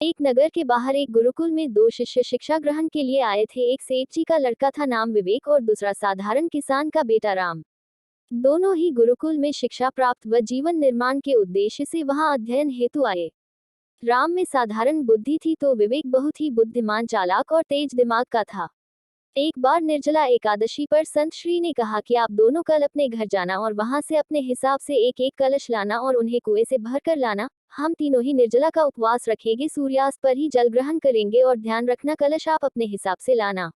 एक नगर के बाहर एक गुरुकुल में दो शिष्य शिक्षा ग्रहण के लिए आए थे। एक सेठ जी का लड़का था नाम विवेक और दूसरा साधारण किसान का बेटा राम। दोनों ही गुरुकुल में शिक्षा प्राप्त व जीवन निर्माण के उद्देश्य से वहां अध्ययन हेतु आए। राम में साधारण बुद्धि थी तो विवेक बहुत ही बुद्धिमान, चालाक और तेज दिमाग का था। एक बार निर्जला एकादशी पर संत श्री ने कहा कि आप दोनों कल अपने घर जाना और वहां से अपने हिसाब से एक एक कलश लाना और उन्हें कुएं से भर कर लाना। हम तीनों ही निर्जला का उपवास रखेंगे, सूर्यास्त पर ही जल ग्रहण करेंगे और ध्यान रखना कलश आप अपने हिसाब से लाना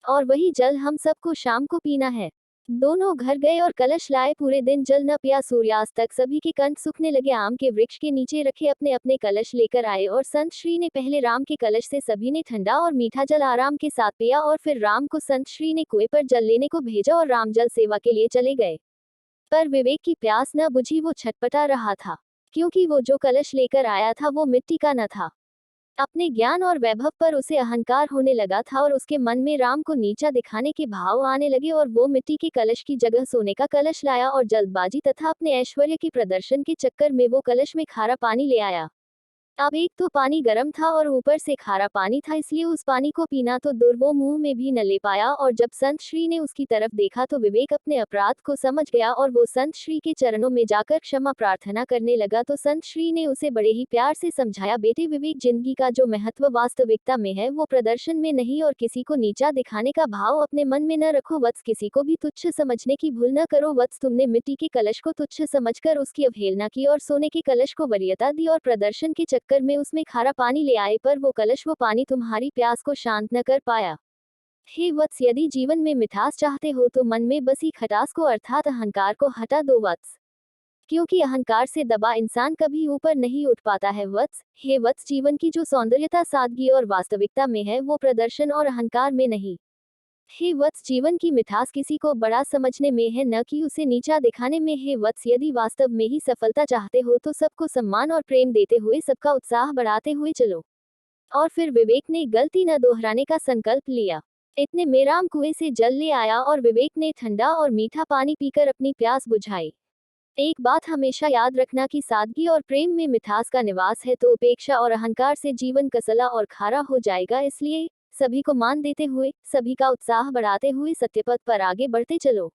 और वही जल हम सबको शाम को पीना है। दोनों घर गए और कलश लाए। पूरे दिन जल न पिया। सूर्यास्त तक सभी के कंठ सूखने लगे। आम के वृक्ष के नीचे रखे अपने अपने कलश लेकर आए और संत श्री ने पहले राम के कलश से सभी ने ठंडा और मीठा जल आराम के साथ पिया और फिर राम को संत श्री ने कुएं पर जल लेने को भेजा और राम जल सेवा के लिए चले गए। पर विवेक की प्यास न बुझी। वो छटपटा रहा था क्योंकि वो जो कलश लेकर आया था वो मिट्टी का न था। अपने ज्ञान और वैभव पर उसे अहंकार होने लगा था और उसके मन में राम को नीचा दिखाने के भाव आने लगे और वो मिट्टी के कलश की जगह सोने का कलश लाया और जल्दबाजी तथा अपने ऐश्वर्य के प्रदर्शन के चक्कर में वो कलश में खारा पानी ले आया। अब एक तो पानी गर्म था और ऊपर से खारा पानी था, इसलिए उस पानी को पीना तो दूर वो मुंह में भी न ले पाया। और जब संत श्री ने उसकी तरफ देखा तो विवेक अपने अपराध को समझ गया और वो संत श्री के चरणों में जाकर क्षमा प्रार्थना करने लगा। तो संत श्री ने उसे बड़े ही प्यार से समझाया, बेटे विवेक, जिंदगी का जो महत्व वास्तविकता में है वो प्रदर्शन में नहीं और किसी को नीचा दिखाने का भाव अपने मन में न रखो। वत्स, किसी को भी तुच्छ समझने की भूल न करो। वत्स, तुमने मिट्टी के कलश को तुच्छ समझकर उसकी अवहेलना की और सोने के कलश को वरीयता दी और प्रदर्शन के चक्कर में उसमें खारा पानी ले आए, पर वो कलश, वो पानी तुम्हारी प्यास को शांत न कर पाया। हे वत्स, यदि जीवन में मिठास चाहते हो तो मन में बसी खटास को अर्थात अहंकार को हटा दो वत्स, क्योंकि अहंकार से दबा इंसान कभी ऊपर नहीं उठ पाता है वत्स। हे वत्स, जीवन की जो सौंदर्यता सादगी और वास्तविकता में है वो प्रदर्शन और अहंकार में नहीं। हे वत्स, जीवन की मिठास किसी को बड़ा समझने में है, न कि उसे नीचा दिखाने में। हे वत्स, यदि वास्तव में ही सफलता चाहते हो तो सबको सम्मान और प्रेम देते हुए सबका उत्साह बढ़ाते हुए चलो। और फिर विवेक ने गलती न दोहराने का संकल्प लिया। इतने में राम कुएं से जल ले आया और विवेक ने ठंडा और मीठा पानी पीकर अपनी प्यास बुझाई। एक बात हमेशा याद रखना कि सादगी और प्रेम में मिठास का निवास है, तो उपेक्षा और अहंकार से जीवन कसला और खारा हो जाएगा। इसलिए सभी को मान देते हुए, सभी का उत्साह बढ़ाते हुए सत्यपथ पर आगे बढ़ते चलो।